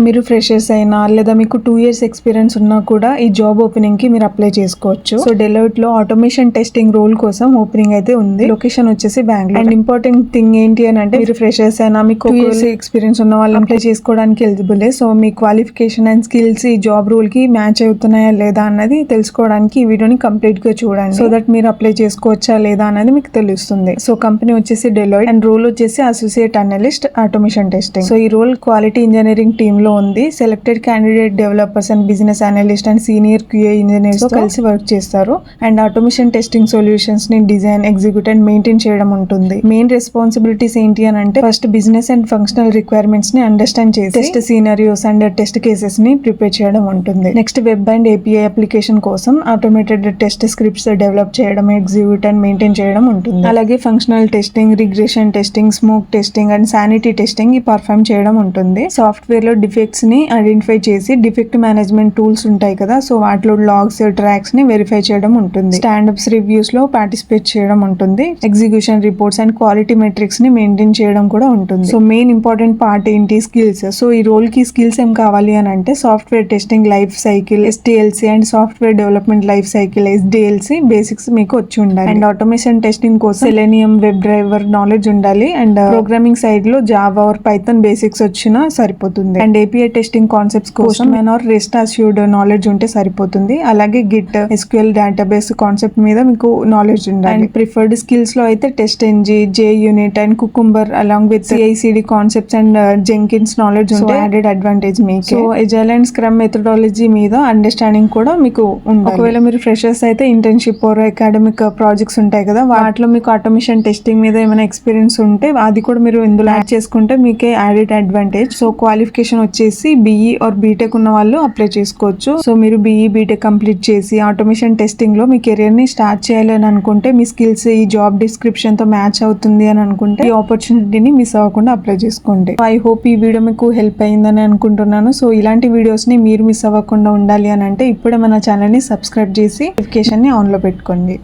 మీరు ఫ్రెషర్స్ అయినా లేదా మీకు 2 years ఎక్స్పీరియన్స్ ఉన్నా కూడా ఈ జాబ్ ఓపెనింగ్ కి మీరు అప్లై చేసుకోవచ్చు. సో డెలాయిట్ లో ఆటోమేషన్ టెస్టింగ్ రోల్ కోసం ఓపెనింగ్ అయితే ఉంది. లొకేషన్ వచ్చేసి బెంగళూరు. అండ్ ఇంపార్టెంట్ థింగ్ ఏంటి అని అంటే మీరు ఫ్రెషర్స్ అయినా మీకు 2 years ఎక్స్పీరియన్స్ ఉన్న వాళ్ళు అప్లై చేసుకోవడానికి eligible. So me qualification and skills ఈ జాబ్ రోల్ కి మ్యాచ్ అవుతున్నాయా లేదా అన్నది తెలుసుకోవడానికి ఈ వీడియోని కంప్లీట్ గా చూడండి. సో దట్ మీరు అప్లై చేసుకోవచ్చా లేదా అనేది మీకు తెలుస్తుంది. సో కంపెనీ వచ్చేసి డెలాయిట్ అండ్ రోల్ వచ్చేసి associate analyst automation testing. So ఈ రోల్ క్వాలిటీ ఇంజనీరింగ్ టీమ్ లో ఉంది. Selected candidate developers and business analyst and senior QA engineers తో కలిసి వర్క్ చేస్తారు. అండ్ ఆటోమేషన్ టెస్టింగ్ సొల్యూషన్స్ ని డిజైన్, ఎగ్జిక్యూట్ అండ్ మెయింటైన్ చేయడం ఉంటుంది. మెయిన్ రెస్పాన్సిబిలిటీస్ ఏంటి అని అంటే first business and functional requirements ని అండర్స్టాండ్ చేసి టెస్ట్ సీనరియోస్ అండ్ టెస్ట్ కేసెస్ ని ప్రిపేర్ చేయడం ఉంటుంది. Next web and API application కోసం ఆటోమేటెడ్ టెస్ట్ స్క్రిప్ట్స్ డెవలప్ చేయడం, ఎగ్జిక్యూట్ అండ్ మెయింటైన్ చేయడం ఉంటుంది. అలాగే functional testing, regression testing, smoke testing and sanity testing perform చేయడం ఉంటుంది. సాఫ్ట్వేర్ లో డిఫెక్ట్స్ ని ఐడెంటిఫై చేసి డిఫెక్ట్ మేనేజ్మెంట్ టూల్స్ ఉంటాయి కదా, సో వాటిలో లాగ్స్, ట్రాక్స్ ని వెరిఫై చేయడం ఉంటుంది. స్టాండప్స్ రివ్యూస్ లో పార్టిసిపేట్ చేయడం ఉంటుంది. Execution reports and quality metrics ని మెయింటైన్ చేయడం కూడా ఉంటుంది. సో మెయిన్ ఇంపార్టెంట్ పార్ట్ ఏంటి? స్కిల్స్. సో ఈ రోల్ కి స్కిల్స్ ఏం కావాలి అని అంటే software testing life cycle SDLC and software development life cycle SDLC basics మీకు వచ్చి ఉండాలి. అండ్ ఆటోమేషన్ టెస్టింగ్ కోసం సెలెనియం వెబ్ డ్రైవర్ నాలెడ్జ్ ఉండాలి. అండ్ ప్రోగ్రామింగ్ సైడ్ లో జావా ఆర్ పైథాన్ బేసిక్స్ వచ్చినా సరిపోతుంది. అండ్ API టెస్టింగ్ కాన్సెప్ట్స్ కోసం రెస్ట్ అస్యూర్డ్ నాలెడ్జ్ ఉంటే సరిపోతుంది. అలాగే గిట్, SQL డేటాబేస్ కాన్సెప్ట్ మీద మీకు నాలెడ్జ్ ఉండాలి. అండ్ ప్రిఫర్డ్ స్కిల్స్ లో అయితే test NG, JUnit and cucumber along with CI/CD concepts and Jenkins knowledge ఉంటే యాడెడ్ అడ్వాంటేజ్ మీకు. So agile and scrum methodology మీద అండర్స్టాండింగ్ కూడా మీకు ఉండాలి. ఒకవేళ మీరు ఫ్రెషర్స్ అయితే ఇంటర్న్షిప్ ఆర్ అకాడమిక్ ప్రాజెక్ట్స్ ఉంటాయి కదా, వాటిలో మీకు ఆటోమేషన్ టెస్టింగ్ మీద ఏమైనా ఎక్స్పీరియన్స్ ఉంటే అది కూడా మీరు ఇందులో యాడ్ చేసుకుంటే మీకే యాడెడ్ అడ్వాంటేజ్. సో క్వాలిఫికేషన్ వచ్చేసి BE ఆర్ బీటెక్ ఉన్న వాళ్ళు అప్లై చేసుకోవచ్చు. సో మీరు BE బీటెక్ కంప్లీట్ చేసి ఆటోమేషన్ టెస్టింగ్ లో మీ కెరీర్ ని స్టార్ట్ చేయాలి అని అనుకుంటే, మీ స్కిల్స్ ఈ జాబ్ డిస్క్రిప్షన్ తో మ్యాచ్ అవుతుంది అని అనుకుంటే ఈ ఆపర్చునిటీని మిస్ అవ్వకుండా అప్లై చేసుకోండి. ఐ హోప్ ఈ వీడియో మీకు హెల్ప్ అయిందని అనుకుంటున్నాను. సో ఇలాంటి వీడియోస్ ని మీరు మిస్ అవ్వకుండా ఉండాలి అని అంటే ఇప్పుడే మన ఛానల్ ని సబ్స్క్రైబ్ చేసి నోటిఫికేషన్ ని ఆన్ లో పెట్టుకోండి.